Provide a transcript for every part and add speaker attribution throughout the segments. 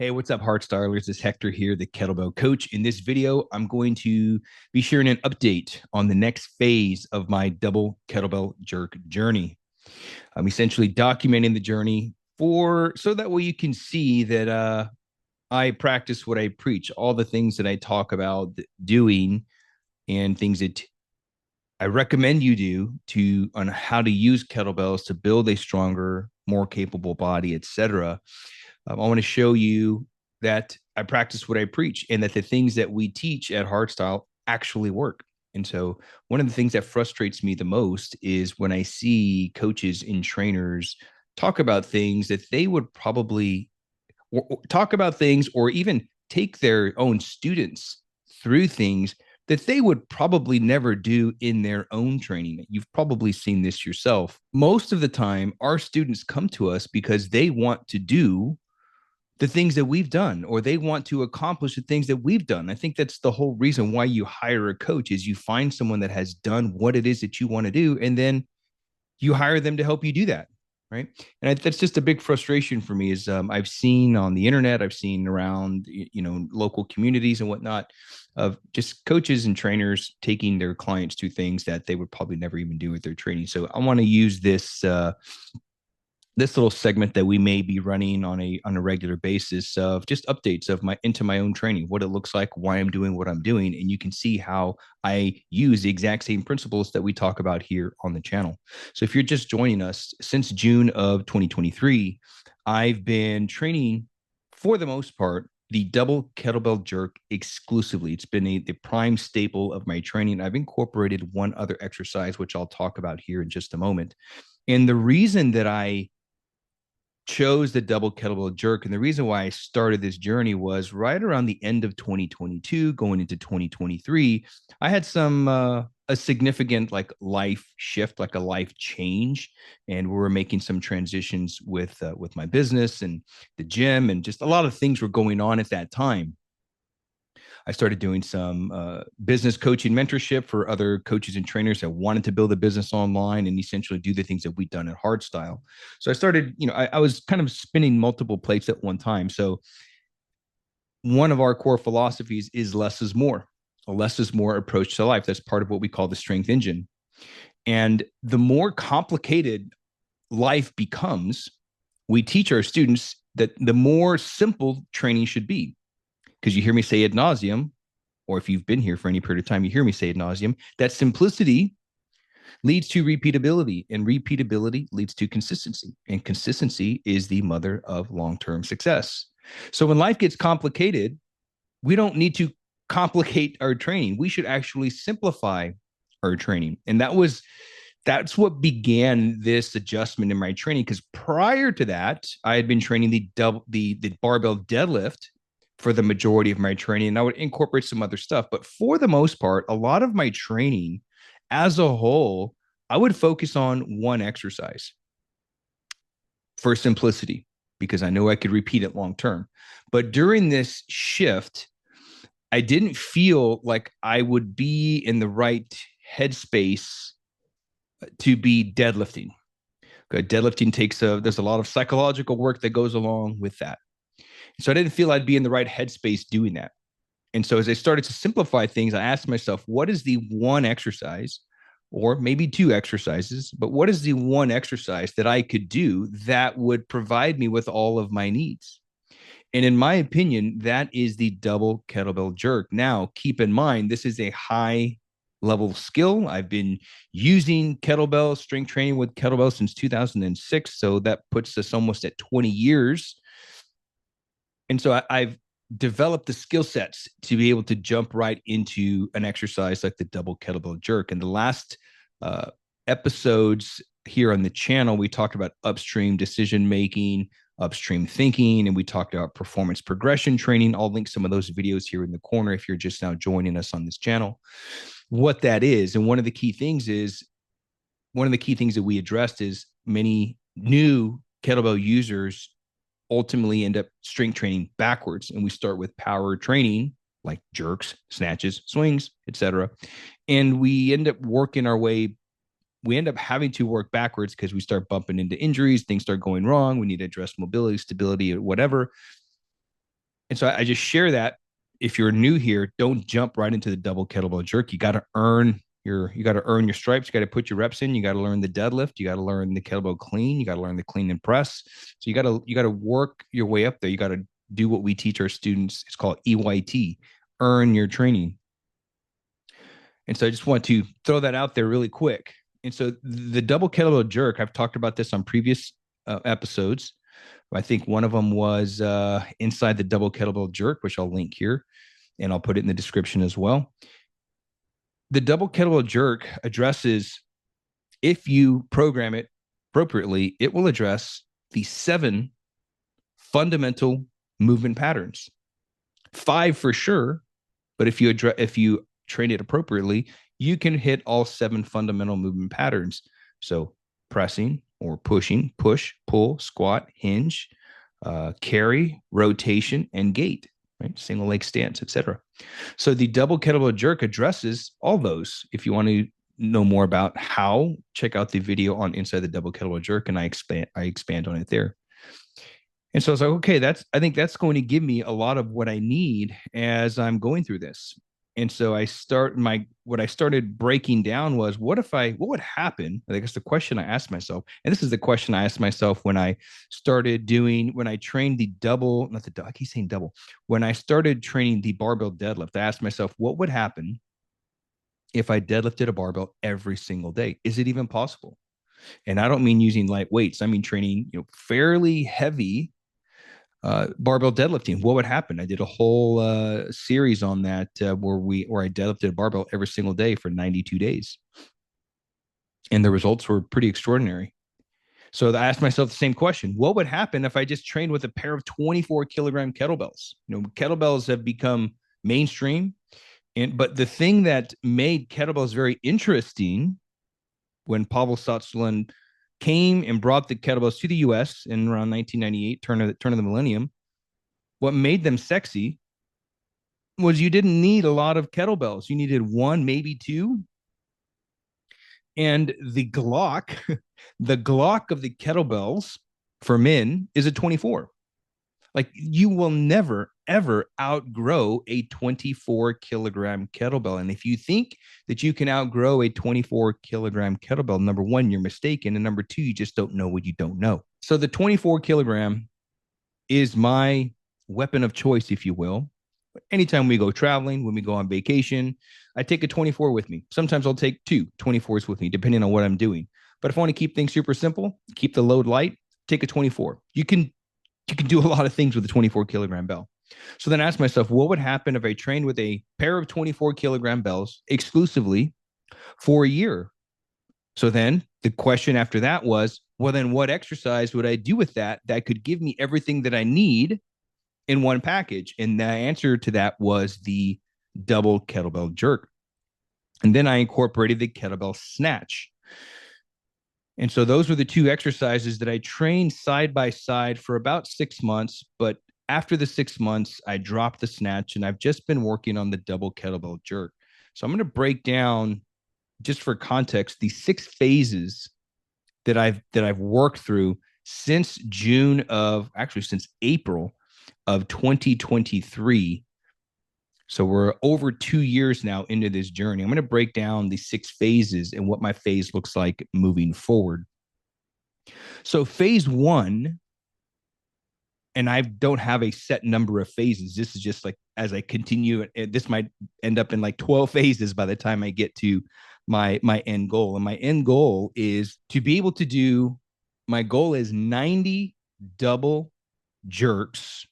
Speaker 1: Hey, what's up, Heart Starlers? This is Hector here, the Kettlebell coach. In this video, I'm going to be sharing an update on the next phase of my double kettlebell jerk journey. I'm essentially documenting the journey for so that way you can see that I practice what I preach, all the things that I talk about doing and things that I recommend you do to on how to use kettlebells to build a stronger, more capable body, etc. I want to show you that I practice what I preach and that the things that we teach at Hardstyle actually work. And so, one of the things that frustrates me the most is when I see coaches and trainers talk about things that they would probably or talk about things or even take their own students through things that they would probably never do in their own training. You've probably seen this yourself. Most of the time, our students come to us because they want to do the things that we've done or they want to accomplish the things that we've done. I think that's the whole reason why you hire a coach is you find someone that has done what it is that you want to do and then you hire them to help you do that, right? And that's just a big frustration for me is I've seen on the internet, I've seen around local communities and whatnot of just coaches and trainers taking their clients to things that they would probably never even do with their training. So I want to use this little segment that we may be running on a regular basis of just updates of my into my own training, what it looks like, why I'm doing what I'm doing, and you can see how I use the exact same principles that we talk about here on the channel. So if you're just joining us, since June of 2023, I've been training for the most part the double kettlebell jerk exclusively. It's been the prime staple of my training. I've incorporated one other exercise, which I'll talk about here in just a moment. And the reason that I chose the double kettlebell jerk. And the reason why I started this journey was right around the end of 2022, going into 2023. I had a significant like life shift, like a life change, and we were making some transitions with my business and the gym, and just a lot of things were going on at that time. I started doing some business coaching mentorship for other coaches and trainers that wanted to build a business online and essentially do the things that we'd done at Hardstyle. So I started, I was kind of spinning multiple plates at one time. So one of our core philosophies is less is more, a less is more approach to life. That's part of what we call the strength engine. And the more complicated life becomes, we teach our students that the more simple training should be, because you hear me say ad nauseum, or if you've been here for any period of time, you hear me say ad nauseum, that simplicity leads to repeatability, and repeatability leads to consistency. And consistency is the mother of long-term success. So when life gets complicated, we don't need to complicate our training. We should actually simplify our training. And that's what began this adjustment in my training. Because prior to that, I had been training the barbell deadlift for the majority of my training. And I would incorporate some other stuff. But for the most part, a lot of my training as a whole, I would focus on one exercise for simplicity because I know I could repeat it long term. But during this shift, I didn't feel like I would be in the right headspace to be deadlifting. Okay, deadlifting there's a lot of psychological work that goes along with that. So I didn't feel I'd be in the right headspace doing that. And so as I started to simplify things, I asked myself, what is the one exercise or maybe two exercises, but what is the one exercise that I could do that would provide me with all of my needs? And in my opinion, that is the double kettlebell jerk. Now, keep in mind, this is a high level skill. I've been using kettlebell strength training with kettlebell since 2006. So that puts us almost at 20 years. And so I've developed the skill sets to be able to jump right into an exercise like the double kettlebell jerk. And the last episodes here on the channel, we talked about upstream decision making, upstream thinking, and we talked about performance progression training. I'll link some of those videos here in the corner if you're just now joining us on this channel. What that is, and one of the key things that we addressed is many new kettlebell users ultimately end up strength training backwards. And we start with power training like jerks, snatches, swings, etc. And we end up having to work backwards because we start bumping into injuries, things start going wrong. We need to address mobility, stability, or whatever. And so I just share that. If you're new here, don't jump right into the double kettlebell jerk. You got to earn your stripes. You got to put your reps in. You got to learn the deadlift. You got to learn the kettlebell clean. You got to learn the clean and press. So you got to work your way up there. You got to do what we teach our students. It's called EYT, earn your training. And so I just want to throw that out there really quick. And so the double kettlebell jerk, I've talked about this on previous episodes. I think one of them was inside the double kettlebell jerk, which I'll link here and I'll put it in the description as well. The double kettlebell jerk addresses, if you program it appropriately, it will address the 7 fundamental movement patterns. 5 for sure, but if you train it appropriately, you can hit all 7 fundamental movement patterns. So pressing or pushing, push, pull, squat, hinge, carry, rotation, and gait, right? Single leg stance, etc. So the double kettlebell jerk addresses all those. If you want to know more about how, check out the video on inside the double kettlebell jerk, and I expand on it there. And so I was like, okay, I think that's going to give me a lot of what I need as I'm going through this. And so what I started breaking down was, what would happen? I think it's the question I asked myself. And this is the question I asked myself when I trained the double, not the double, I keep saying double. When I started training the barbell deadlift, I asked myself, what would happen if I deadlifted a barbell every single day? Is it even possible? And I don't mean using light weights. I mean training, fairly heavy barbell deadlifting. What would happen? I did a whole series on that where I deadlifted a barbell every single day for 92 days, and the results were pretty extraordinary. So I asked myself the same question: what would happen if I just trained with a pair of 24-kilogram kettlebells? Kettlebells have become mainstream, but the thing that made kettlebells very interesting when Pavel Tsatsouline came and brought the kettlebells to the U.S. in around 1998, turn of the millennium, what made them sexy was you didn't need a lot of kettlebells. You needed 1, maybe 2. And the Glock, the Glock of the kettlebells for men is a 24. Like, you will never, ever outgrow a 24-kilogram kettlebell. And if you think that you can outgrow a 24-kilogram kettlebell, number 1, you're mistaken. And number 2, you just don't know what you don't know. So the 24-kilogram is my weapon of choice, if you will. Anytime we go traveling, when we go on vacation, I take a 24 with me. Sometimes I'll take 2 24s with me, depending on what I'm doing. But if I want to keep things super simple, keep the load light, take a 24. You can do a lot of things with a 24-kilogram bell. So then I asked myself, what would happen if I trained with a pair of 24-kilogram bells exclusively for a year? So then the question after that was, well, then what exercise would I do with that could give me everything that I need in one package? And the answer to that was the double kettlebell jerk. And then I incorporated the kettlebell snatch. And so those were the 2 exercises that I trained side by side for about 6 months. But after the 6 months, I dropped the snatch, and I've just been working on the double kettlebell jerk. So I'm going to break down, just for context, the 6 phases that I've worked through since April of 2023. So we're over 2 years now into this journey. I'm going to break down the 6 phases and what my phase looks like moving forward. So phase 1, and I don't have a set number of phases. This is just like, as I continue, this might end up in like 12 phases by the time I get to my end goal. And my end goal is to be able to do, my goal is 90 double jerks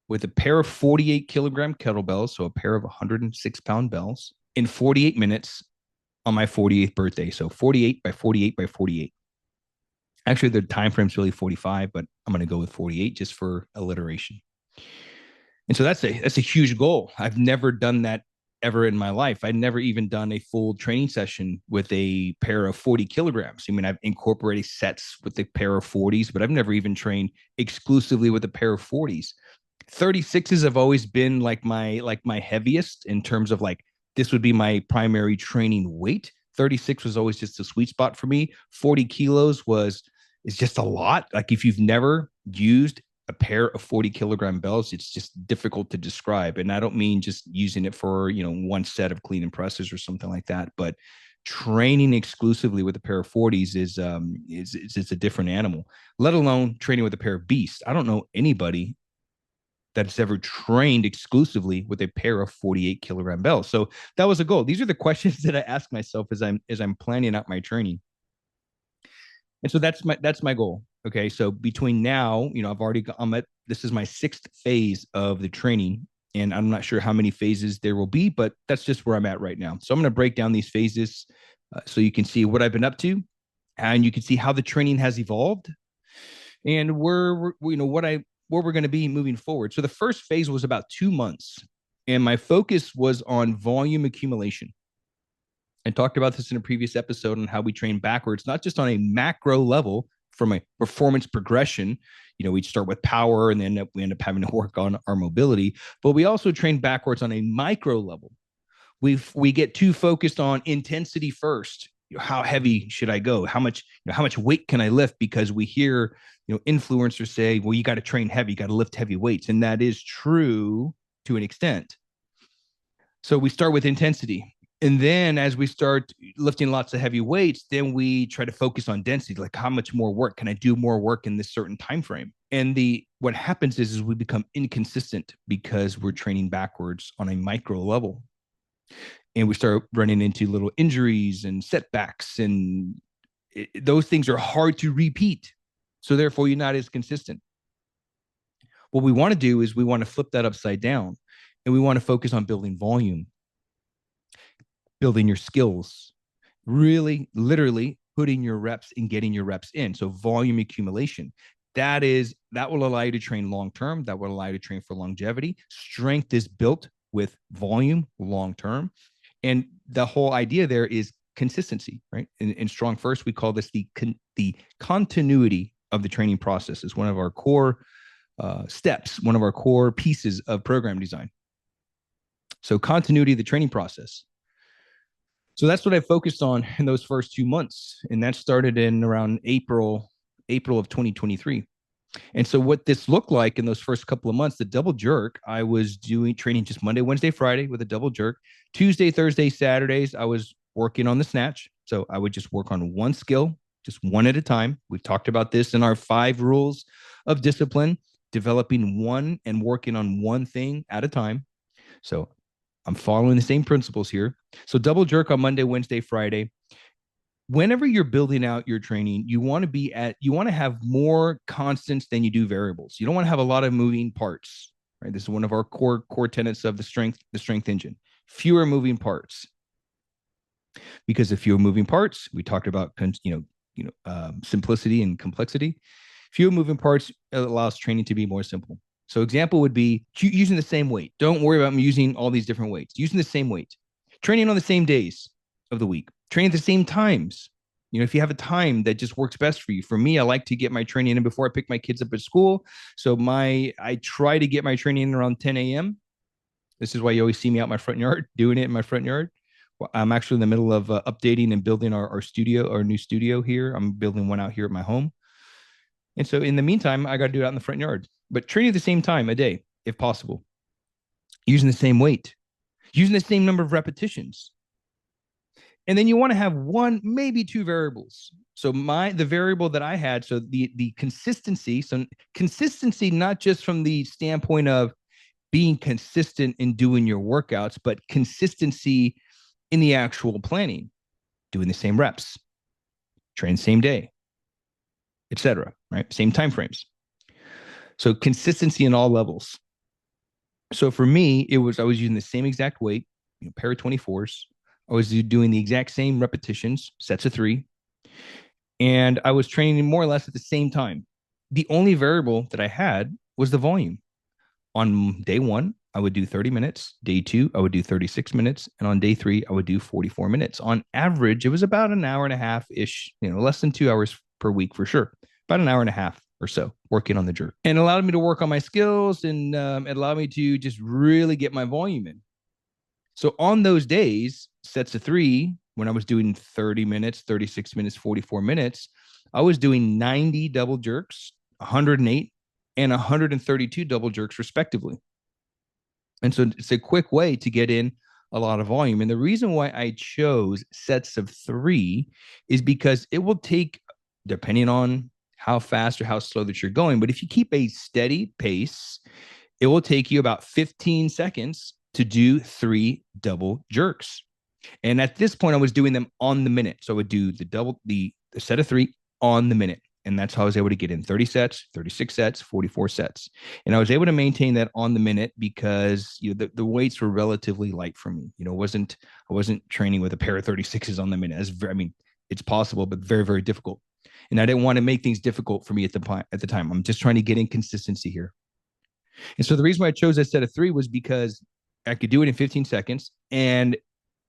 Speaker 1: with a pair of 48-kilogram kettlebells, so a pair of 106-pound bells, in 48 minutes on my 48th birthday. So 48 by 48 by 48. Actually, the time frame is really 45, but I'm going to go with 48 just for alliteration. And so that's a huge goal. I've never done that ever in my life. I'd never even done a full training session with a pair of 40 kilograms. I mean, I've incorporated sets with a pair of 40s, but I've never even trained exclusively with a pair of 40s. 36s have always been like my heaviest in terms of like, this would be my primary training weight. 36 was always just a sweet spot for me. 40 kilos is just a lot. Like, if you've never used a pair of 40 kg bells, it's just difficult to describe. And I don't mean just using it for, one set of clean and presses or something like that, but training exclusively with a pair of 40s is a different animal, let alone training with a pair of beasts. I don't know anybody that's ever trained exclusively with a pair of 48 kg bells. So that was a goal. These are the questions that I ask myself as I'm planning out my training. And so that's my goal. Okay. So between now, this is my sixth phase of the training. And I'm not sure how many phases there will be, but that's just where I'm at right now. So I'm going to break down these phases so you can see what I've been up to, and you can see how the training has evolved and where we're going to be moving forward. So the first phase was about 2 months, and my focus was on volume accumulation. I talked about this in a previous episode on how we train backwards, not just on a macro level from a performance progression. We start with power and then we end up having to work on our mobility, but we also train backwards on a micro level. We get too focused on intensity first. How heavy should I go? How much weight can I lift? Because we hear, influencers say, well, you got to train heavy, you got to lift heavy weights. And that is true to an extent. So we start with intensity. And then as we start lifting lots of heavy weights, then we try to focus on density, like how much more work can I do more work in this certain time frame? And what happens is we become inconsistent because we're training backwards on a micro level. And we start running into little injuries and setbacks, and those things are hard to repeat. So therefore, you're not as consistent. What we want to do is we want to flip that upside down, and we want to focus on building volume, building your skills, really, literally putting your reps and getting your reps in. So volume accumulation. That will allow you to train long-term. That will allow you to train for longevity. Strength is built with volume long-term. And the whole idea there is consistency, right? In Strong First, we call this the continuity of the training process. Is one of our core steps, one of our core pieces of program design. So continuity of the training process. So that's what I focused on in those first 2 months. And that started in around April of 2023. And so what this looked like in those first couple of months, the double jerk, I was doing training just Monday, Wednesday, Friday with a double jerk. Tuesday, Thursday, Saturdays, I was working on the snatch. So I would just work on one skill, just one at a time. We've talked about this in our 5 rules of discipline, developing one and working on one thing at a time. So I'm following the same principles here. So double jerk on Monday, Wednesday, Friday. Whenever you're building out your training, you want to have more constants than you do variables. You don't want to have a lot of moving parts, right? This is one of our core tenets of the strength engine. Fewer moving parts. Because if fewer moving parts, we talked about simplicity and complexity. Fewer moving parts allows training to be more simple. So example would be using the same weight. Don't worry about using all these different weights. Using the same weight. Training on the same days of the week. Training at the same times. If you have a time that just works best for you. For me, I like to get my training in before I pick my kids up at school. So I try to get my training in around 10 a.m. This is why you always see me out my front yard, doing it in my front yard. I'm actually in the middle of updating and building our studio, our new studio here. I'm building one out here at my home. And so in the meantime, I got to do it out in the front yard. But training at the same time a day, if possible. Using the same weight. Using the same number of repetitions. And then you want to have one, maybe 2 variables. So the variable that I had, so the consistency, not just from the standpoint of being consistent in doing your workouts, but consistency in the actual planning, doing the same reps, train same day, etc. Right? Same time frames. So consistency in all levels. So for me, I was using the same exact weight, pair of 24s. I was doing the exact same repetitions, sets of 3. And I was training more or less at the same time. The only variable that I had was the volume. On day 1, I would do 30 minutes. Day 2, I would do 36 minutes. And on day 3, I would do 44 minutes. On average, it was about an hour and a half-ish, less than 2 hours per week for sure. About an hour and a half or so working on the jerk. And it allowed me to work on my skills, and it allowed me to just really get my volume in. So on those days, sets of 3, when I was doing 30 minutes, 36 minutes, 44 minutes, I was doing 90 double jerks, 108 and 132 double jerks respectively. And so it's a quick way to get in a lot of volume. And the reason why I chose sets of 3 is because it will take, depending on how fast or how slow that you're going, but if you keep a steady pace, it will take you about 15 seconds to do 3 double jerks. And at this point, I was doing them on the minute. So I would do the set of 3 on the minute. And that's how I was able to get in 30 sets, 36 sets, 44 sets. And I was able to maintain that on the minute because the weights were relatively light for me. I wasn't training with a pair of 36s on the minute. It's possible, but very, very difficult. And I didn't want to make things difficult for me at the time. I'm just trying to get in consistency here. And so the reason why I chose that set of 3 was because I could do it in 15 seconds. And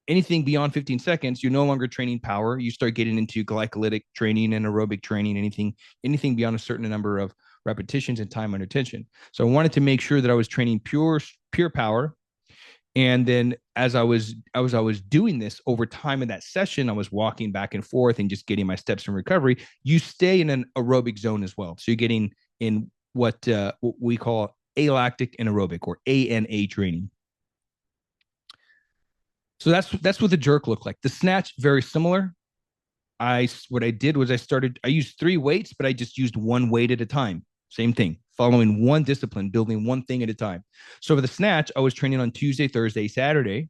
Speaker 1: anything beyond 15 seconds, you're no longer training power. You start getting into glycolytic training and aerobic training, anything beyond a certain number of repetitions and time under tension. So I wanted to make sure that I was training pure power. And then as I was doing this over time in that session, I was walking back and forth and just getting my steps in recovery. You stay in an aerobic zone as well. So you're getting in what we call alactic and aerobic, or ANA training. So that's what the jerk looked like. The snatch, very similar. What I did was I used 3 weights, but I just used 1 weight at a time. Same thing, following one discipline, building one thing at a time. So for the snatch, I was training on Tuesday, Thursday, Saturday.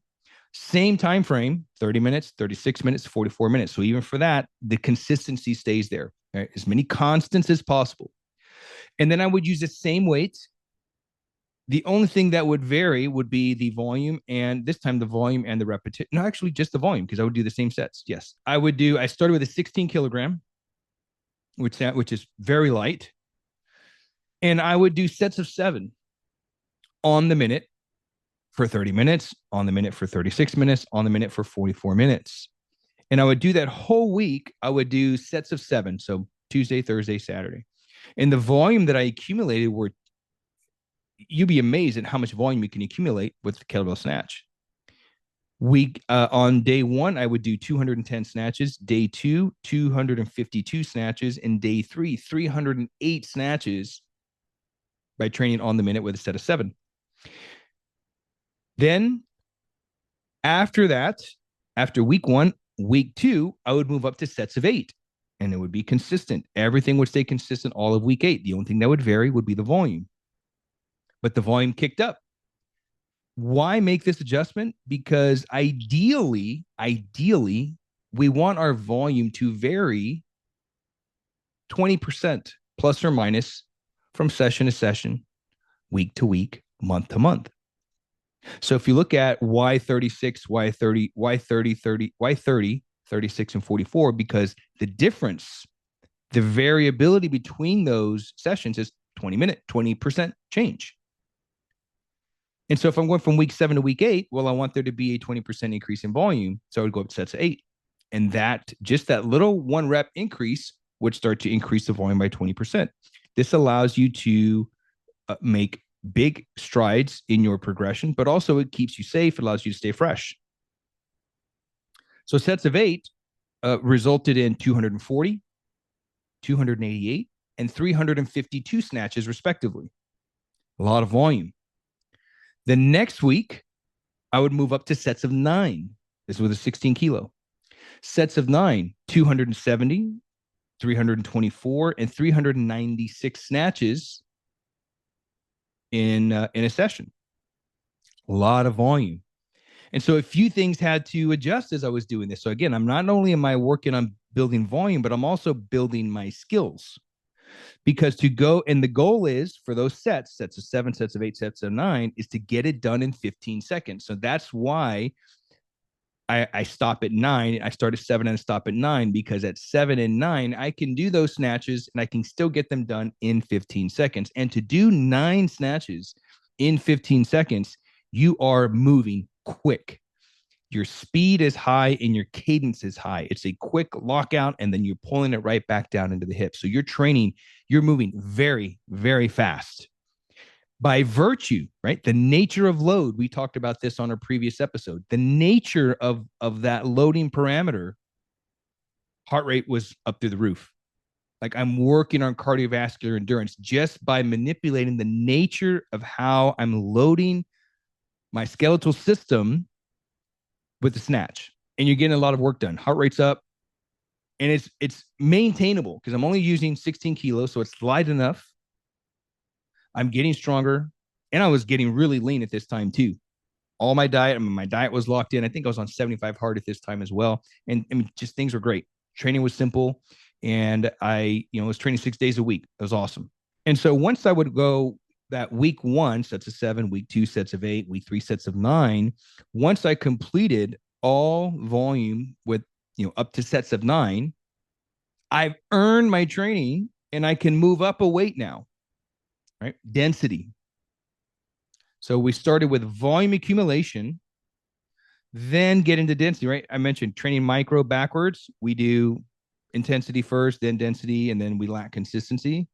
Speaker 1: Same time frame, 30 minutes, 36 minutes, 44 minutes. So even for that, the consistency stays there, right? As many constants as possible. And then I would use the same weights. The only thing that would vary would be the volume, and this time the volume and the repetition. No, actually just the volume, because I would do the same sets. Yes, I started with a 16 kilogram, which is very light. And I would do sets of 7 on the minute for 30 minutes, on the minute for 36 minutes, on the minute for 44 minutes. And I would do that whole week. I would do sets of 7. So Tuesday, Thursday, Saturday. And the volume that I accumulated you'd be amazed at how much volume you can accumulate with the kettlebell snatch. On day 1, I would do 210 snatches. Day 2, 252 snatches. And day 3, 308 snatches by training on the minute with a set of 7. Then after that, after week 1, week 2, I would move up to sets of 8. And it would be consistent. Everything would stay consistent all of week 8. The only thing that would vary would be the volume. But the volume kicked up. Why make this adjustment? Because ideally, we want our volume to vary 20% plus or minus from session to session, week to week, month to month. So if you look at why 36, why 30, why 30, 30, why 30, 36, and 44, because the difference, the variability between those sessions is 20% change. And so if I'm going from week 7 to week 8, well, I want there to be a 20% increase in volume. So I would go up to sets of 8. And that little 1 rep increase would start to increase the volume by 20%. This allows you to make big strides in your progression, but also it keeps you safe. It allows you to stay fresh. So sets of 8 resulted in 240, 288, and 352 snatches respectively. A lot of volume. The next week, I would move up to sets of 9. This was a 16 kilo. Sets of 9, 270, 324, and 396 snatches in a session. A lot of volume. And so a few things had to adjust as I was doing this. So again, I'm not only am I working on building volume, but I'm also building my skills. Because the goal is for those sets of 7, sets of 8, sets of 9, is to get it done in 15 seconds. So that's why I stop at 9. I start at 7 and stop at 9, because at 7 and 9, I can do those snatches and I can still get them done in 15 seconds. And to do 9 snatches in 15 seconds, you are moving quick. Your speed is high and your cadence is high. It's a quick lockout, and then you're pulling it right back down into the hips. So you're moving very, very fast. By virtue, right? The nature of load, we talked about this on our previous episode. The nature of that loading parameter, heart rate was up through the roof. Like I'm working on cardiovascular endurance just by manipulating the nature of how I'm loading my skeletal system with the snatch. And you're getting a lot of work done. Heart rate's up, and it's maintainable because I'm only using 16 kilos, so it's light enough. I'm getting stronger, and I was getting really lean at this time too. All my diet, I mean, my diet was locked in. I think I was on 75 hard at this time as well, and I mean, just things were great. Training was simple, and I, was training 6 days a week. It was awesome. And so once I would go that week one, sets of 7, week 2, sets of 8, week 3, sets of 9, once I completed all volume with, up to sets of 9, I've earned my training and I can move up a weight now, right? Density. So we started with volume accumulation, then get into density, right? I mentioned training micro backwards. We do intensity first, then density, and then we lack consistency.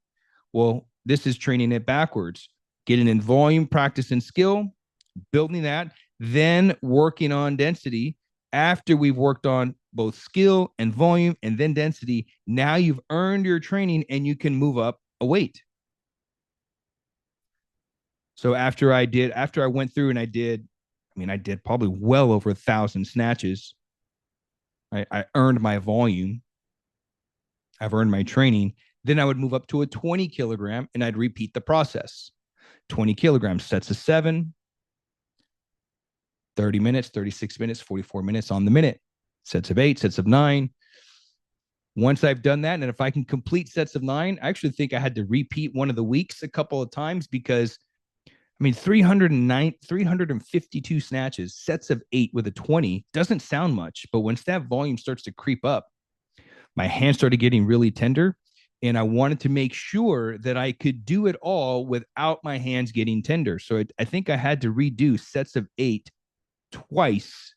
Speaker 1: Well, this is training it backwards, getting in volume, practice, and skill, building that, then working on density. After we've worked on both skill and volume and then density, now you've earned your training and you can move up a weight. So after I went through and I did probably well over 1,000 snatches. I earned my volume. I've earned my training. Then I would move up to a 20 kilogram and I'd repeat the process. 20 kilograms, sets of 7, 30 minutes, 36 minutes, 44 minutes on the minute, sets of 8, sets of 9. Once I've done that, and if I can complete sets of 9, I actually think I had to repeat one of the weeks a couple of times because 352 snatches, sets of 8 with a 20 doesn't sound much, but once that volume starts to creep up, my hands started getting really tender, and I wanted to make sure that I could do it all without my hands getting tender. So I think I had to redo sets of 8 twice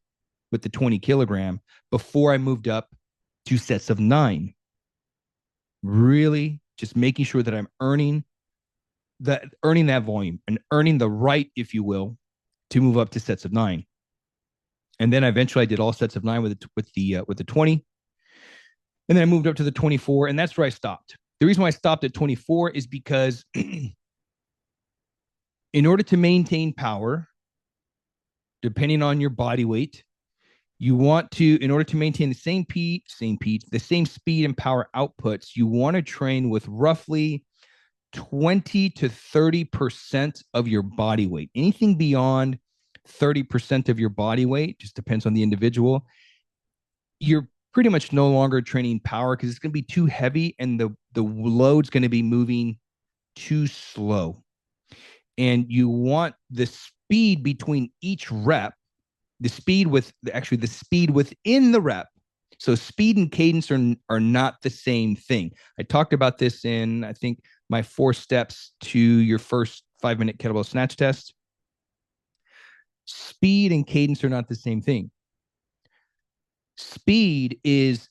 Speaker 1: with the 20 kilogram before I moved up to sets of 9. Really just making sure that I'm earning that volume and earning the right, if you will, to move up to sets of 9. And then eventually I did all sets of 9 with the 20. And then I moved up to the 24, and that's where I stopped. The reason why I stopped at 24 is because in order to maintain power, depending on your body weight, you want to, in order to maintain the same speed and power outputs, you want to train with roughly 20 to 30% of your body weight. Anything beyond 30% of your body weight, just depends on the individual, you're pretty much no longer training power because it's going to be too heavy and the load's going to be moving too slow. And you want the speed between each rep, the speed within the rep. So speed and cadence are not the same thing. I talked about this in, I think, my 4 steps to your first 5-minute kettlebell snatch test. Speed and cadence are not the same thing. Speed is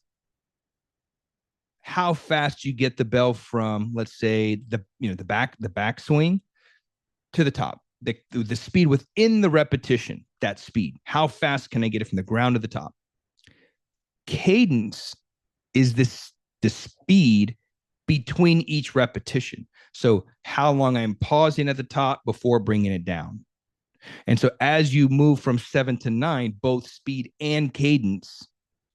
Speaker 1: how fast you get the bell from, let's say, the back swing to the top. The speed within the repetition, that speed. How fast can I get it from the ground to the top? Cadence is the speed between each repetition. So how long I'm pausing at the top before bringing it down. And so as you move from 7 to 9, both speed and cadence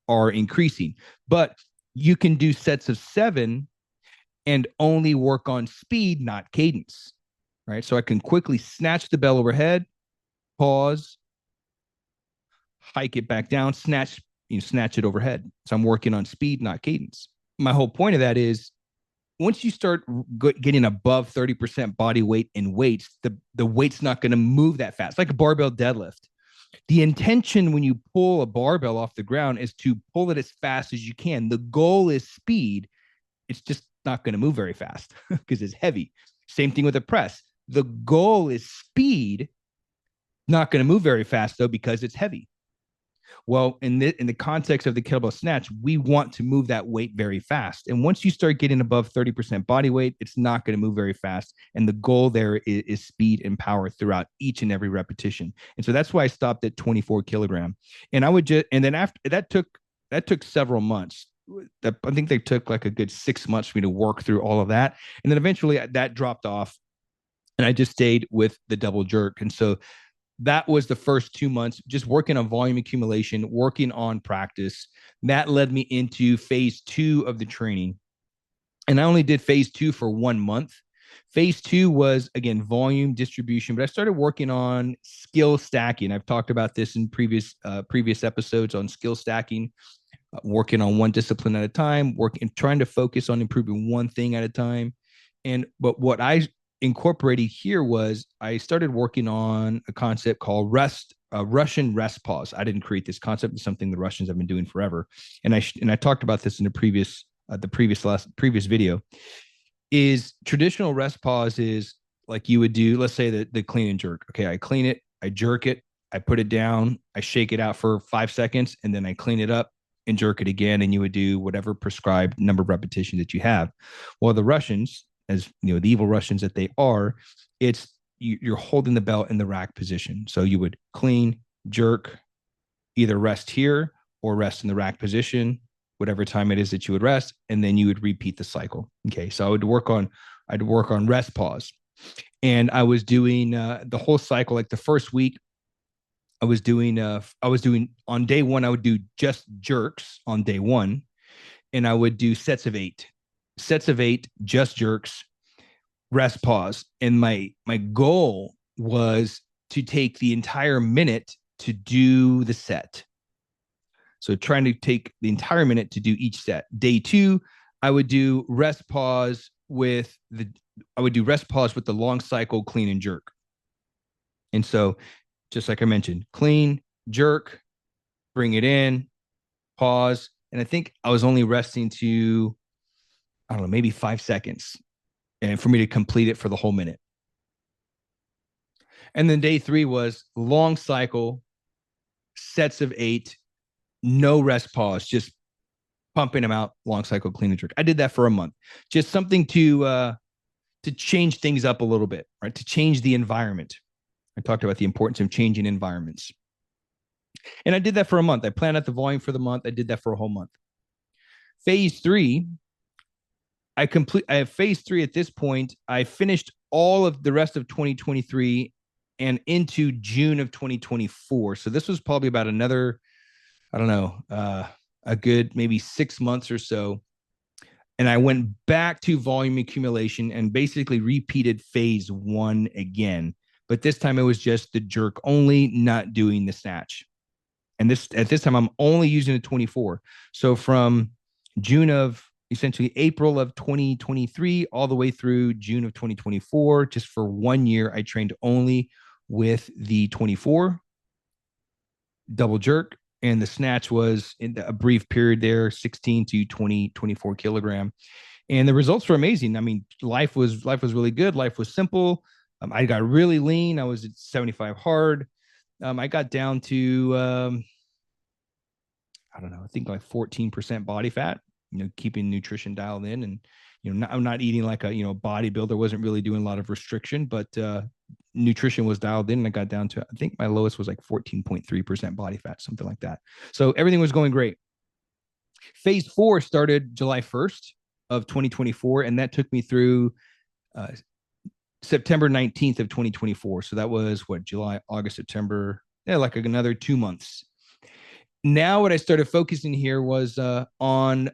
Speaker 1: are increasing. But you can do sets of 7 and only work on speed, not cadence, right? So I can quickly snatch the bell overhead, pause, hike it back down, snatch it overhead. So I'm working on speed, not cadence. My whole point of that is once you start getting above 30% body weight in weights, the weight's not going to move that fast, like a barbell deadlift. The intention when you pull a barbell off the ground is to pull it as fast as you can. The goal is speed. It's just not going to move very fast because it's heavy. Same thing with a press. The goal is speed, not going to move very fast though because it's heavy. Well, in the context of the kettlebell snatch, we want to move that weight very fast. And once you start getting above 30% body weight, it's not going to move very fast. And the goal there is speed and power throughout each and every repetition. And so that's why I stopped at 24 kilogram. And I would just, and then after that took several months I think they took like a good 6 months for me to work through all of that. And then eventually that dropped off and I just stayed with the double jerk. And so that was the first 2 months, just working on volume accumulation, working on practice. That led me into phase two of the training. And I only did phase two for 1 month. Phase two was, again, volume distribution, but I started working on skill stacking. I've talked about this in previous episodes on skill stacking, working on one discipline at a time, working, trying to focus on improving one thing at a time. But what I incorporated here was I started working on a concept called Russian rest pause. I didn't create this concept; it's something the Russians have been doing forever, and I talked about this in the previous video. Is traditional rest pause is like you would do. Let's say the clean and jerk. Okay, I clean it, I jerk it, I put it down, I shake it out for 5 seconds, and then I clean it up and jerk it again, and you would do whatever prescribed number of repetitions that you have. Well, the Russians, as you know, the evil Russians that they are, it's you're holding the belt in the rack position. So you would clean, jerk, either rest here or rest in the rack position, whatever time it is that you would rest, and then you would repeat the cycle. Okay, so I'd work on rest pause, and I was doing the whole cycle. Like the first week, I was doing on day one, I would do just jerks on day one, and I would do sets of eight, just jerks, rest pause. And my goal was to take the entire minute to do the set. So trying to take the entire minute to do each set. Day two, I would do rest pause with the long cycle clean and jerk. And so just like I mentioned, clean, jerk, bring it in, pause. And I think I was only resting to, I don't know, maybe 5 seconds, and for me to complete it for the whole minute. And then day three was long cycle, sets of 8, no rest pause, just pumping them out, long cycle, clean and jerk. I did that for a month, just something to change things up a little bit, right? To change the environment. I talked about the importance of changing environments. And I did that for a month. I planned out the volume for the month. I did that for a whole month. Phase three, I have phase three at this point. I finished all of the rest of 2023 and into June of 2024. So this was probably about another, I don't know, a good maybe 6 months or so. And I went back to volume accumulation and basically repeated phase one again. But this time it was just the jerk only, not doing the snatch. And at this time, I'm only using the 24. So from essentially April of 2023 all the way through June of 2024, just for 1 year, I trained only with the 24 double jerk, and the snatch was in a brief period there, 16 to 24 kilogram. And the results were amazing. I mean, life was really good. Life was simple. I got really lean. I was at 75 hard. I got down to, I don't know, I think like 14% body fat, keeping nutrition dialed in. And, I'm not eating like a, bodybuilder, wasn't really doing a lot of restriction, but nutrition was dialed in. And I got down to, I think my lowest was like 14.3% body fat, something like that. So everything was going great. Phase four started July 1st of 2024. And that took me through September 19th of 2024. So that was what, July, August, September, like another 2 months. Now what I started focusing here was on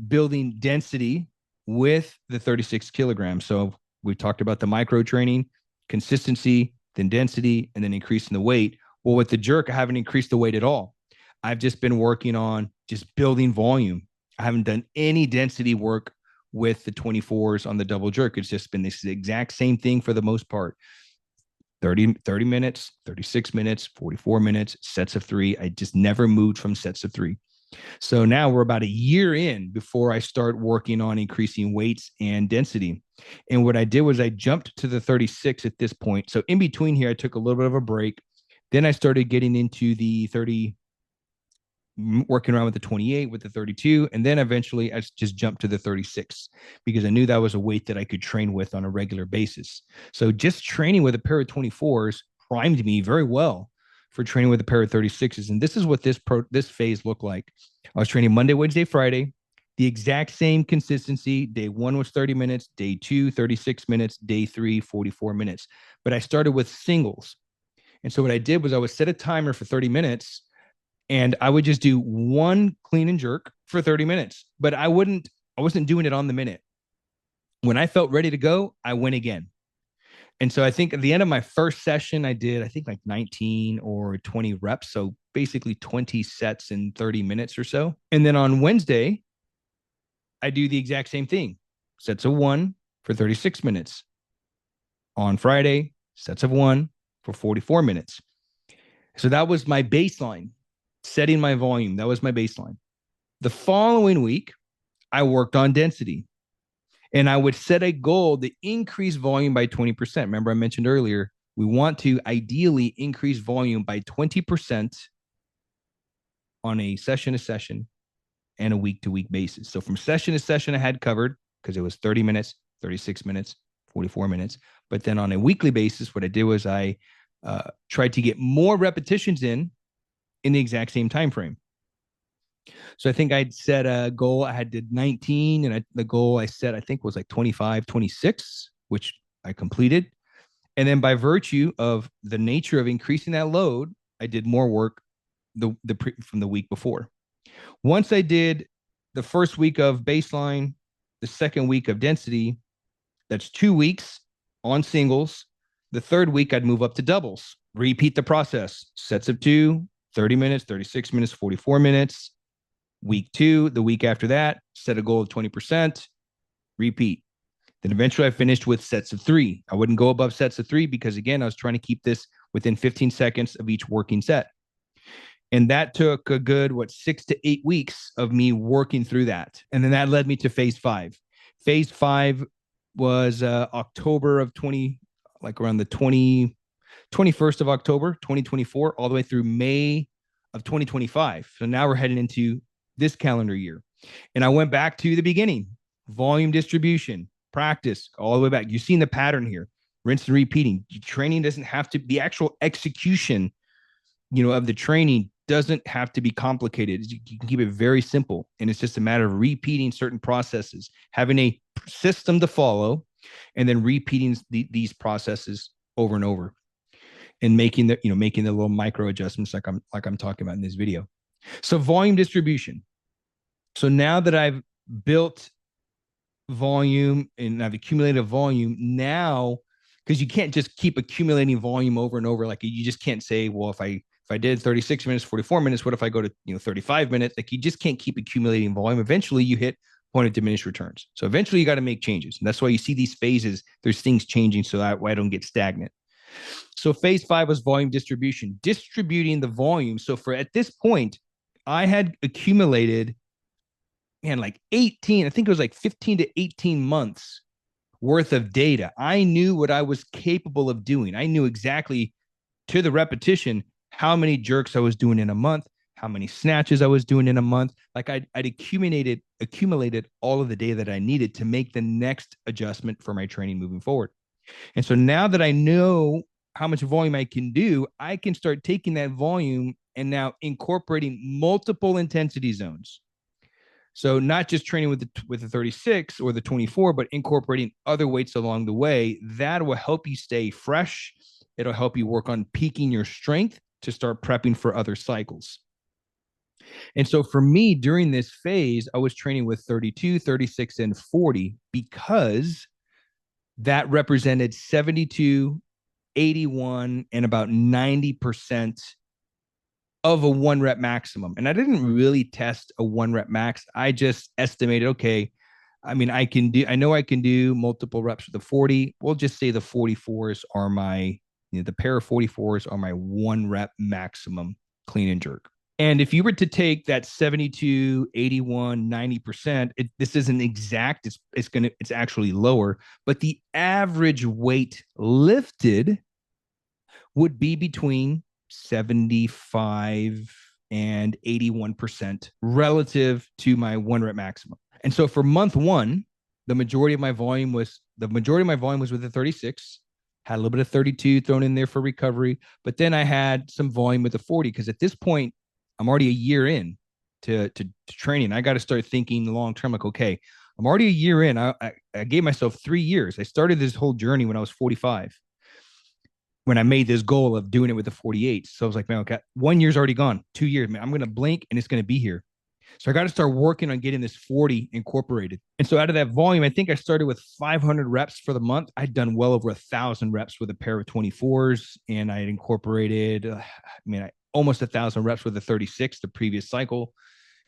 Speaker 1: building density with the 36 kilograms. So we talked about the micro training, consistency, then density, and then increasing the weight. Well, with the jerk, I haven't increased the weight at all. I've just been working on just building volume. I haven't done any density work with the 24s on the double jerk. It's just been this exact same thing for the most part. 30 minutes, 36 minutes, 44 minutes, sets of 3. I just never moved from sets of 3. So now we're about a year in before I start working on increasing weights and density. And what I did was I jumped to the 36 at this point. So in between here, I took a little bit of a break. Then I started getting into the 30, working around with the 28, with the 32. And then eventually I just jumped to the 36 because I knew that was a weight that I could train with on a regular basis. So just training with a pair of 24s primed me very well for training with a pair of 36s. And this is what this phase looked like. I was training Monday, Wednesday, Friday, the exact same consistency. Day 1 was 30 minutes, day 2, 36 minutes, day 3, 44 minutes. But I started with singles. And so what I did was I would set a timer for 30 minutes and I would just do one clean and jerk for 30 minutes. But I wasn't doing it on the minute. When I felt ready to go, I went again. And so I think at the end of my first session, I did, I think like 19 or 20 reps. So basically 20 sets in 30 minutes or so. And then on Wednesday, I do the exact same thing. Sets of 1 for 36 minutes. On Friday, sets of 1 for 44 minutes. So that was my baseline, setting my volume. That was my baseline. The following week, I worked on density. And I would set a goal to increase volume by 20%. Remember, I mentioned earlier, we want to ideally increase volume by 20% on a session-to-session and a week-to-week basis. So from session to session, I had covered because it was 30 minutes, 36 minutes, 44 minutes. But then on a weekly basis, what I did was I tried to get more repetitions in the exact same time frame. So I think I'd set a goal. I had did 19 and the goal I set, I think was like 25, 26, which I completed. And then by virtue of the nature of increasing that load, I did more work from the week before. Once I did the first week of baseline, the second week of density, that's 2 weeks on singles. The third week, I'd move up to doubles. Repeat the process. Sets of 2, 30 minutes, 36 minutes, 44 minutes. Week 2, the week after that, set a goal of 20%, repeat. Then eventually I finished with sets of 3. I wouldn't go above sets of 3 because, again, I was trying to keep this within 15 seconds of each working set. And that took a good, 6 to 8 weeks of me working through that. And then that led me to phase 5. Phase 5 was October of around the 21st of October, 2024, all the way through May of 2025. So now we're heading into this calendar year. And I went back to the beginning, volume distribution, practice, all the way back. You've seen the pattern here, rinse and repeating. Training doesn't have to, the actual execution, of the training doesn't have to be complicated. You can keep it very simple. And it's just a matter of repeating certain processes, having a system to follow, and then repeating these processes over and over and making the little micro adjustments like I'm talking about in this video. So volume distribution. So now that I've built volume and I've accumulated volume now, because you can't just keep accumulating volume over and over. Like you just can't say, well, if I did 36 minutes, 44 minutes, what if I go to 35 minutes? Like you just can't keep accumulating volume. Eventually you hit point of diminished returns. So eventually you got to make changes. And that's why you see these phases. There's things changing so that I don't get stagnant. So phase 5 was volume distribution, distributing the volume. So at this point, I had accumulated, like 18, I think it was like 15 to 18 months worth of data. I knew what I was capable of doing. I knew exactly to the repetition how many jerks I was doing in a month, how many snatches I was doing in a month. Like I'd accumulated all of the data that I needed to make the next adjustment for my training moving forward. And so now that I know how much volume I can do, I can start taking that volume and now incorporating multiple intensity zones. So not just training with the 36 or the 24, but incorporating other weights along the way. That will help you stay fresh. It'll help you work on peaking your strength to start prepping for other cycles. And so for me, during this phase, I was training with 32, 36, and 40 because that represented 72, 81, and about 90% of a 1 rep maximum. And I didn't really test a 1 rep max. I just estimated, okay, I know I can do multiple reps with the 40. We'll just say the 44s are the pair of 44s are my 1 rep maximum clean and jerk. And if you were to take that 72, 81, 90%, this isn't exact, it's actually lower, but the average weight lifted would be between 75 and 81% relative to my 1 rep maximum. And so for month 1, the majority of my volume was with the 36, had a little bit of 32 thrown in there for recovery, but then I had some volume with the 40 because at this point, I'm already a year in to training. I got to start thinking long term, like, okay, I'm already a year in. I gave myself 3 years. I started this whole journey when I was 45, when I made this goal of doing it with the 48. So I was like, man, okay, 1 year's already gone, 2 years, man, I'm going to blink and it's going to be here. So I got to start working on getting this 40 incorporated. And so out of that volume, I think I started with 500 reps for the month. I'd done well over 1,000 reps with a pair of 24s, and I had incorporated, almost 1,000 reps with a 36 the previous cycle.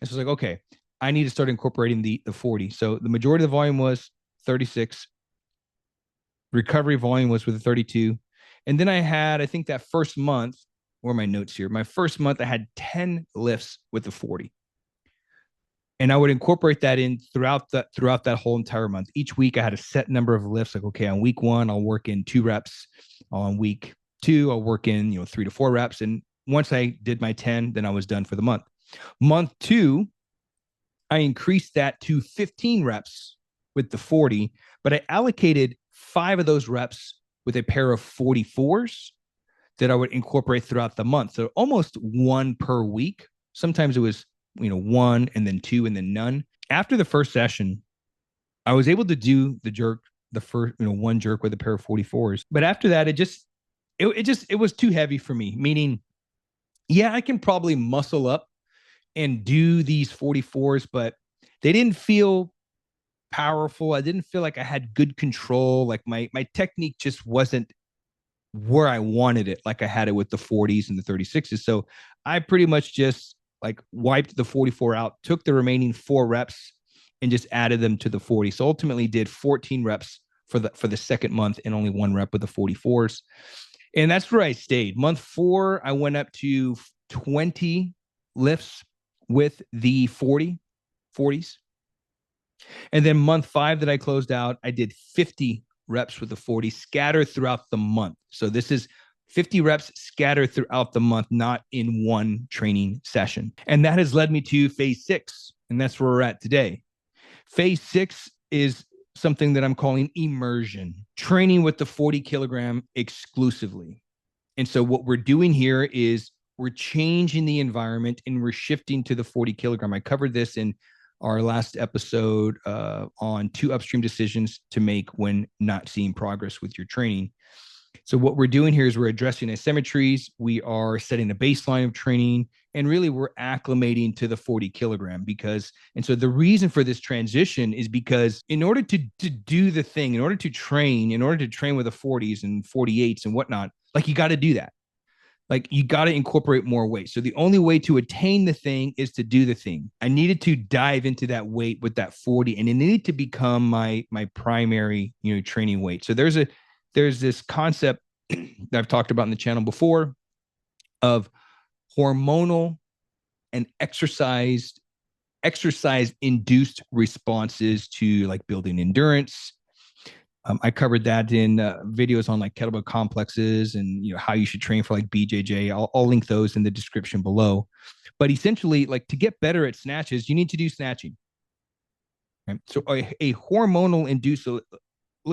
Speaker 1: And so I was like, okay, I need to start incorporating the 40. So the majority of the volume was 36. Recovery volume was with a 32. And then I had, I think that first month, where are my notes here? My first month, I had 10 lifts with the 40. And I would incorporate that in throughout that whole entire month. Each week I had a set number of lifts. Like, okay, on week 1, I'll work in 2 reps. On week 2, I'll work in 3 to 4 reps. And once I did my 10, then I was done for the month. Month 2, I increased that to 15 reps with the 40, but I allocated 5 of those reps with a pair of 44s that I would incorporate throughout the month. So almost 1 per week. Sometimes it was 1 and then 2 and then none. After the first session, I was able to do the jerk, the first 1 jerk with a pair of 44s. But after that, it was too heavy for me. Meaning, yeah, I can probably muscle up and do these 44s, but they didn't feel powerful. I didn't feel like I had good control. Like my technique just wasn't where I wanted it, like I had it with the 40s and the 36s. So I pretty much just like wiped the 44 out, took the remaining 4 reps and just added them to the 40. So ultimately did 14 reps for the second month and only 1 rep with the 44s. And that's where I stayed. Month 4, I went up to 20 lifts with the 40s. And then month 5 that I closed out, I did 50 reps with the 40 scattered throughout the month. So this is 50 reps scattered throughout the month, not in one training session. And that has led me to phase 6. And that's where we're at today. Phase 6 is something that I'm calling immersion, training with the 40 kilogram exclusively. And so what we're doing here is we're changing the environment and we're shifting to the 40 kilogram. I covered this in our last episode on 2 upstream decisions to make when not seeing progress with your training. So what we're doing here is we're addressing asymmetries. We are setting a baseline of training, and really we're acclimating to the 40 kilogram and so the reason for this transition is because in order to do the thing, in order to train with the 40s and 48s and whatnot, like you got to do that. Like you got to incorporate more weight. So the only way to attain the thing is to do the thing. I needed to dive into that weight with that 40, and it needed to become my primary, training weight. So there's this concept that I've talked about in the channel before of hormonal and exercise induced responses to like building endurance. I covered that in videos on like kettlebell complexes and how you should train for like BJJ. I'll link those in the description below. But essentially, like to get better at snatches, you need to do snatching. Right? So a hormonal induced. So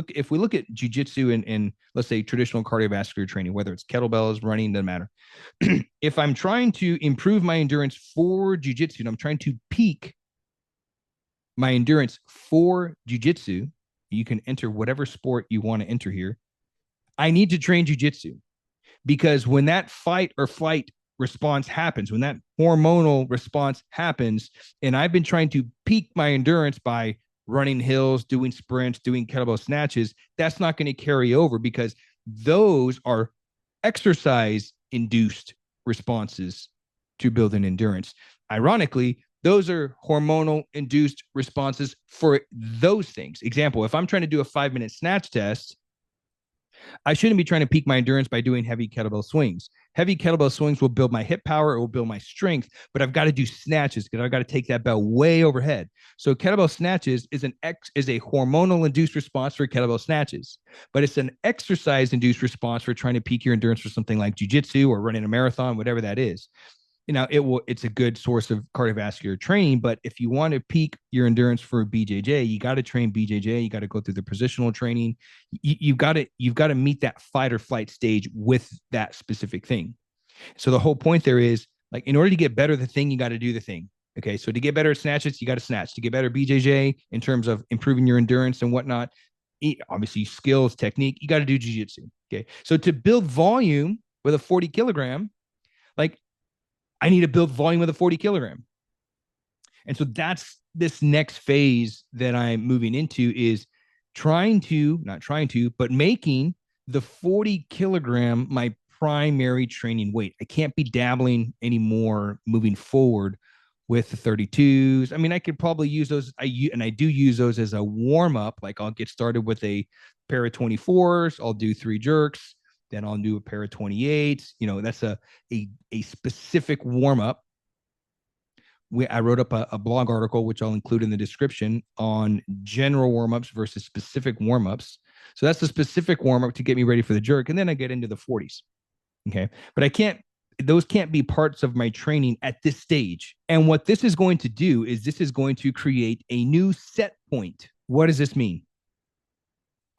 Speaker 1: if we look at jujitsu and let's say traditional cardiovascular training, whether it's kettlebells, running, doesn't matter. If I'm trying to improve my endurance for jujitsu and I'm trying to peak my endurance for jujitsu, you can enter whatever sport you want to enter here. I need to train jujitsu because when that fight or flight response happens, when that hormonal response happens, and I've been trying to peak my endurance by running hills, doing sprints, doing kettlebell snatches, that's not going to carry over because those are exercise induced responses to building endurance. Ironically, those are hormonal induced responses for those things. Example, if I'm trying to do a 5-minute snatch test, I shouldn't be trying to peak my endurance by doing heavy kettlebell swings. Heavy kettlebell swings will build my hip power, it will build my strength, but I've got to do snatches because I've got to take that bell way overhead. So kettlebell snatches is a hormonal induced response for kettlebell snatches, but it's an exercise induced response for trying to peak your endurance for something like jujitsu or running a marathon, whatever that is. it's a good source of cardiovascular training. But if you want to peak your endurance for BJJ, you got to train BJJ. You got to go through the positional training. You've got to meet that fight or flight stage with that specific thing. So the whole point there is, like, in order to get better at the thing, you got to do the thing. Okay, so to get better at snatches, you got to snatch. To get better at BJJ in terms of improving your endurance and whatnot, obviously skills, technique, you got to do jiu-jitsu. Okay, so to build volume with a 40 kilogram, like, I need to build volume with a 40 kilogram. And so that's this next phase that I'm moving into, is not trying to, but making the 40 kilogram my primary training weight. I can't be dabbling anymore moving forward with the 32s. I mean, I could probably use those. I do use those as a warm up. Like, I'll get started with a pair of 24s. I'll do 3 jerks. Then I'll do a pair of 28s. That's a specific warm up. I wrote up a blog article, which I'll include in the description, on general warm-ups versus specific warm-ups. So that's the specific warm-up to get me ready for the jerk. And then I get into the 40s. Okay. But those can't be parts of my training at this stage. And what this is going to do is this is going to create a new set point. What does this mean?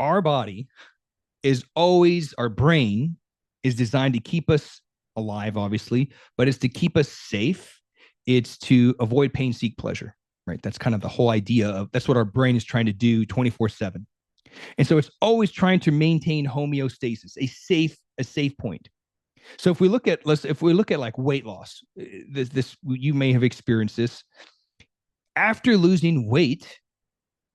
Speaker 1: Our brain is designed to keep us alive, obviously, but it's to keep us safe. It's to avoid pain, seek pleasure, right? That's kind of the whole idea of, that's what our brain is trying to do 24/7. And so it's always trying to maintain homeostasis, a safe point. So if we look at like weight loss, this you may have experienced this. After losing weight,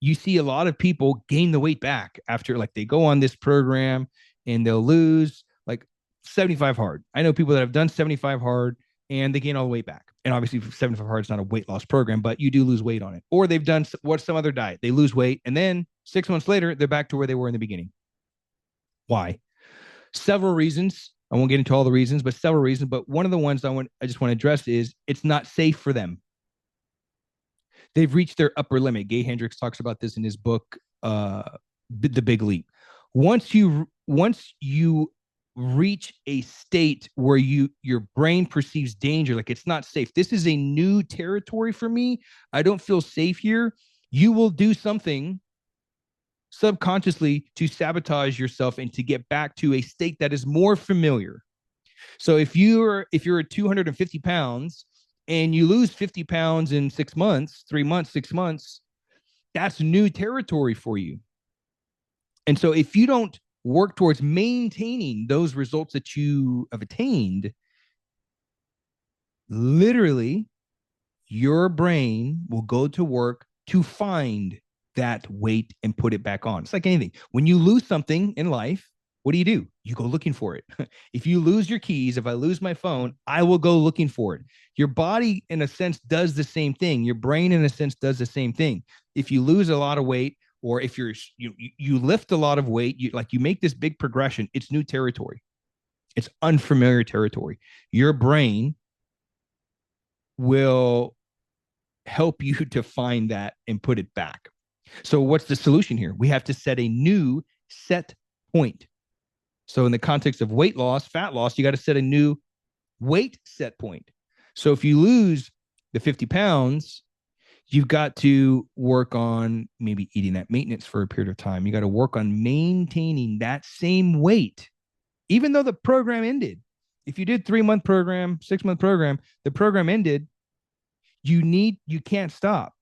Speaker 1: you see a lot of people gain the weight back after, like, they go on this program and they'll lose like 75 hard. I know people that have done 75 hard and they gain all the weight back. And obviously 75 hard is not a weight loss program, but you do lose weight on it. Or they've done some other diet. They lose weight, and then 6 months later, they're back to where they were in the beginning. Why? Several reasons. I won't get into all the reasons, but several reasons. But one of the ones I just want to address is it's not safe for them. They've reached their upper limit. Gay Hendricks talks about this in his book, The Big Leap. Once you reach a state where your brain perceives danger, like it's not safe, this is a new territory for me, I don't feel safe here, you will do something subconsciously to sabotage yourself and to get back to a state that is more familiar. So if you're at 250 pounds and you lose 50 pounds in 6 months, 3 months, 6 months, that's new territory for you. And so if you don't work towards maintaining those results that you have attained, literally, your brain will go to work to find that weight and put it back on. It's like anything. When you lose something in life, what do? You go looking for it. If you lose your keys, if I lose my phone, I will go looking for it. Your body, in a sense, does the same thing. Your brain, in a sense, does the same thing. If you lose a lot of weight, or if you lift a lot of weight, you make this big progression, it's new territory. It's unfamiliar territory. Your brain will help you to find that and put it back. So what's the solution here? We have to set a new set point. So in the context of weight loss, fat loss, you got to set a new weight set point. So if you lose the 50 pounds, you've got to work on maybe eating that maintenance for a period of time. You got to work on maintaining that same weight, even though the program ended. If you did 3-month program, 6-month program, the program ended, you can't stop.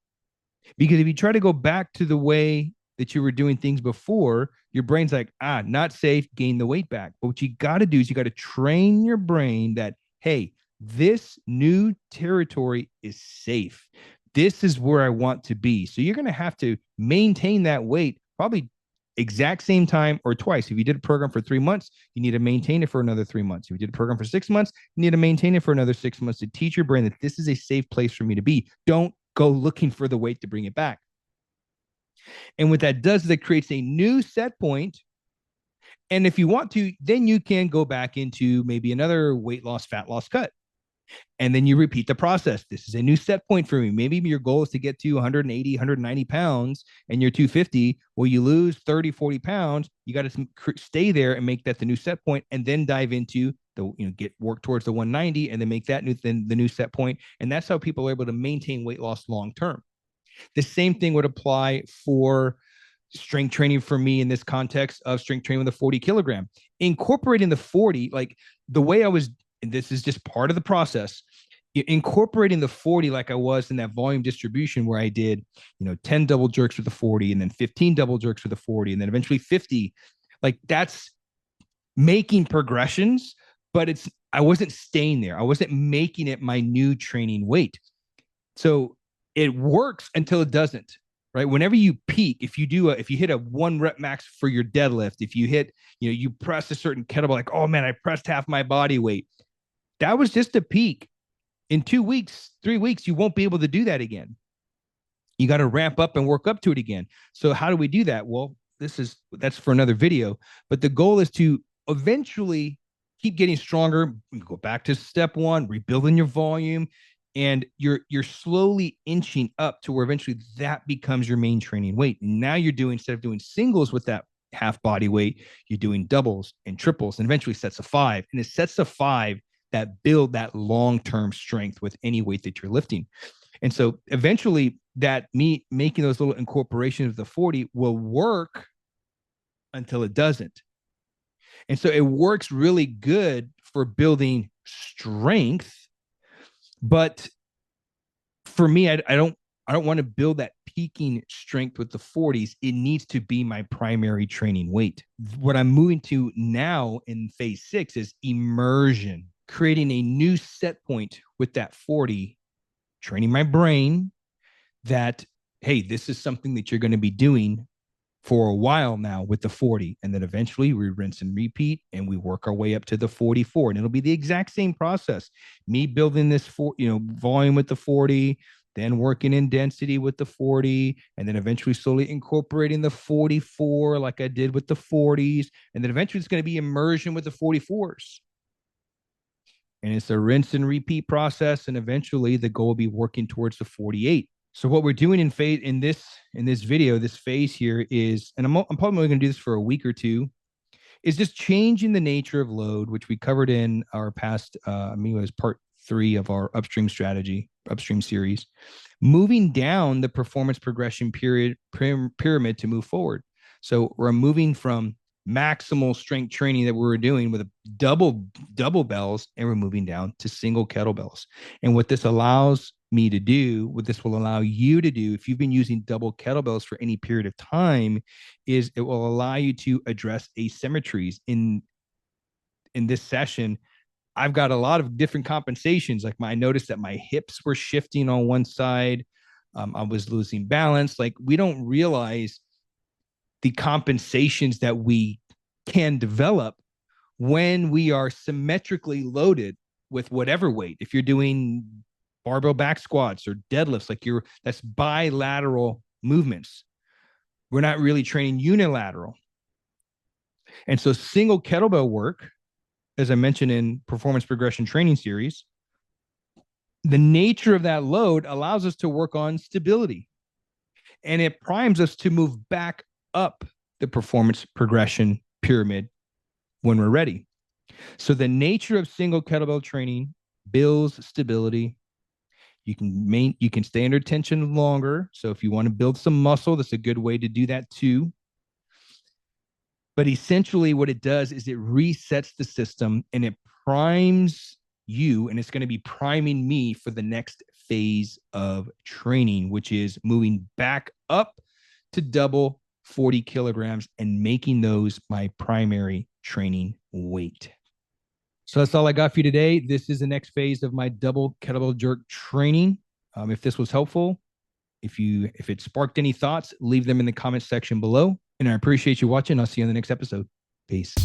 Speaker 1: Because if you try to go back to the way that you were doing things before, your brain's like, not safe, gain the weight back. But what you got to do is you got to train your brain that, hey, this new territory is safe. This is where I want to be. So you're going to have to maintain that weight probably exact same time or twice. If you did a program for 3 months, you need to maintain it for another 3 months. If you did a program for 6 months, you need to maintain it for another 6 months to teach your brain that this is a safe place for me to be. Don't go looking for the weight to bring it back. And what that does is it creates a new set point. And if you want to, then you can go back into maybe another weight loss, fat loss cut. And then you repeat the process. This is a new set point for me. Maybe your goal is to get to 180, 190 pounds and you're 250. Well, you lose 30, 40 pounds. You got to stay there and make that the new set point and then dive into get work towards the 190 and then make that the new set point. And that's how people are able to maintain weight loss long term. The same thing would apply for strength training for me in this context of strength training with a 40 kilogram. Incorporating the 40, like the way I was, and this is just part of the process, incorporating the 40 like I was in that volume distribution where I did, 10 double jerks with the 40 and then 15 double jerks with the 40 and then eventually 50. Like that's making progressions, but I wasn't staying there. I wasn't making it my new training weight. So it works until it doesn't, right? Whenever you peak, if you hit a 1 rep max for your deadlift, if you hit, you press a certain kettlebell, like, oh man, I pressed half my body weight. That was just a peak. In 2 weeks, 3 weeks, you won't be able to do that again. You got to ramp up and work up to it again. So how do we do that? Well, that's for another video, but the goal is to eventually keep getting stronger. Go back to step one, rebuilding your volume, and you're slowly inching up to where eventually that becomes your main training weight. And now instead of doing singles with that half body weight, you're doing doubles and triples and eventually sets of 5. And it's sets of 5 that build that long-term strength with any weight that you're lifting. And so eventually that me making those little incorporations of the 40 will work until it doesn't. And so it works really good for building strength. But for me, I don't want to build that peaking strength with the 40s. It needs to be my primary training weight. What I'm moving to now in phase 6 is immersion, creating a new set point with that 40, training my brain that, hey, this is something that you're going to be doing for a while now with the 40. And then eventually we rinse and repeat and we work our way up to the 44. And it'll be the exact same process. Me building this volume with the 40, then working in density with the 40, and then eventually slowly incorporating the 44 like I did with the 40s. And then eventually it's going to be immersion with the 44s. And it's a rinse and repeat process. And eventually the goal will be working towards the 48. So what we're doing in this video, this phase here is, and I'm probably going to do this for a week or two, is just changing the nature of load, which we covered in our past, it was part 3 of our upstream series, moving down the performance progression pyramid to move forward. So we're moving from maximal strength training that we were doing with a double bells, and we're moving down to single kettlebells. And what this allows me to do, what this will allow you to do, if you've been using double kettlebells for any period of time, is it will allow you to address asymmetries. In this session, I've got a lot of different compensations. Like I noticed that my hips were shifting on one side. I was losing balance. Like we don't realize the compensations that we can develop when we are symmetrically loaded with whatever weight. If you're doing barbell back squats or deadlifts, that's bilateral movements. We're not really training unilateral. And so single kettlebell work, as I mentioned in performance progression training series, the nature of that load allows us to work on stability. And it primes us to move back up the performance progression pyramid when we're ready. So the nature of single kettlebell training builds stability. You can stay under tension longer. So if you want to build some muscle, that's a good way to do that too. But essentially what it does is it resets the system and it primes you, and it's going to be priming me for the next phase of training, which is moving back up to double 40 kilograms and making those my primary training weight. So that's all I got for you today. This is the next phase of my double kettlebell jerk training. If this was helpful, if it sparked any thoughts, leave them in the comment section below. And I appreciate you watching. I'll see you on the next episode. Peace.